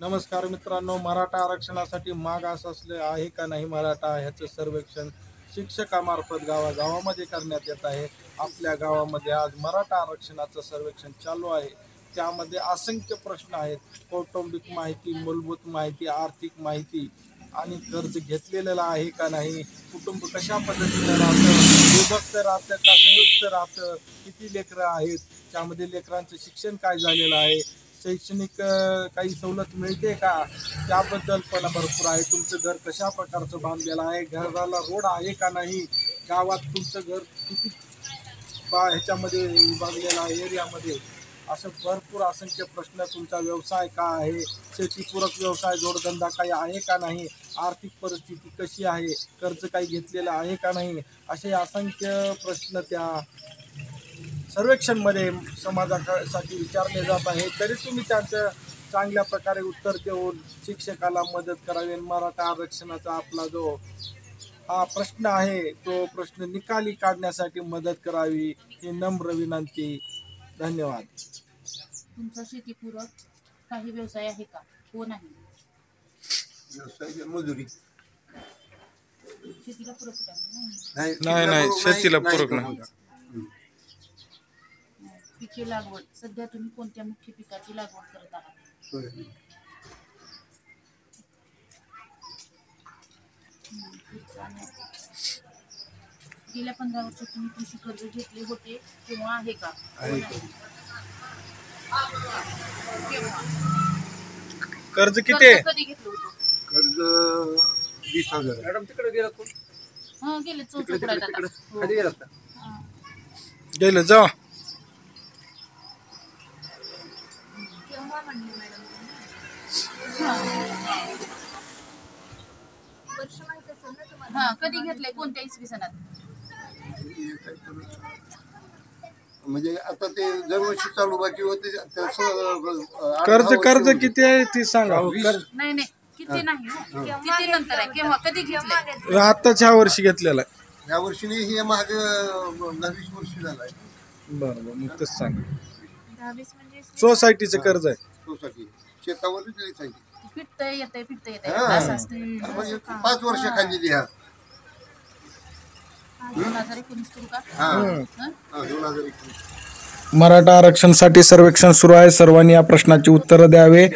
नमस्कार मित्रांनो, मराठा आरक्षणासाठी मागास असले आहे का नाही मराठा ह्याचं सर्वेक्षण शिक्षकामार्फत गावागावामध्ये करण्यात येत आहे। आपल्या गावामध्ये आज मराठा आरक्षणाचं सर्वेक्षण चालू आहे। त्यामध्ये असंख्य प्रश्न आहेत। कौटुंबिक माहिती, मूलभूत माहिती, आर्थिक माहिती आणि कर्ज घेतलेलं आहे का नाही, कुटुंब कशा पद्धतीने राहतं, विभक्त राहतं का संयुक्त राहतं, किती लेकरं आहेत, त्यामध्ये लेकरांचं शिक्षण काय झालेलं आहे, शैक्षणिक काही सवलत मिळते का, त्याबद्दल पण भरपूर आहे। तुमचं घर कशा प्रकारचं बांधलेलं आहे, घराला रोड आहे का नाही, गावात तुमचं घर किती ह्याच्यामध्ये विभागलेलं आहे एरियामध्ये, असं भरपूर असंख्य प्रश्न। तुमचा व्यवसाय काय आहे, शेतीपूरक व्यवसाय जोडधंदा काही आहे का नाही, आर्थिक परिस्थिती कशी आहे, कर्ज काही घेतलेलं आहे का नाही, असे असंख्य प्रश्न त्या सर्वेक्षणमध्ये समाजासाठी विचारले जात आहे। तरी तुम्ही त्यांचं चांगल्या प्रकारे उत्तर देऊन शिक्षकाला मदत करावी। मराठा आरक्षणाचा आपला जो हा प्रश्न आहे तो प्रश्न निकाली काढण्यासाठी मदत करावी ही नम्र विनंती। धन्यवाद। तुमचा शेतीपूरक काही व्यवसाय आहे का? हो नाही। व्यवसाय मजुरी शेतीला पूरक नाही शेतीला पूरक नाही। पिके लागवड, सध्या तुम्ही कोणत्या मुख्य पिकाची लागवड करत आहात? गेल्या 15 वर्षात तुम्ही कृषी कर्ज घेतले होते किंवा आहे का? कर्ज किती आहे? कधी घेतलं होतं? कर्ज 20,000। मॅडम तिकडे गेला कोण? हा गेले खाली गेला गेलं जा हा कधी घेतलंय, कोणत्या इसवी सणात? म्हणजे आता ते दरवर्षी चालू बाकी होते कर्ज किती आहे ती सांगा। नाही किती नाही, किती नंतर आहे, केव्हा कधी घेतलंय? आताच ह्या वर्षी घेतलेला आहे। या वर्षी नाही, हे माग 10-20 वर्ष झालाय। बरोबर, मग तेच सांगा। 10-20 म्हणजे सोसायटीचं कर्ज आहे। सोसायटी शेतावरच लिहायचं फिटतंय येतंय म्हणजे असं 5 वर्ष खाली लिहा। 2019 करू का? 2019। मराठा आरक्षणासाठी सर्वेक्षण सुरू आहे। सर्वांनी या प्रश्नाची उत्तरं द्यावे।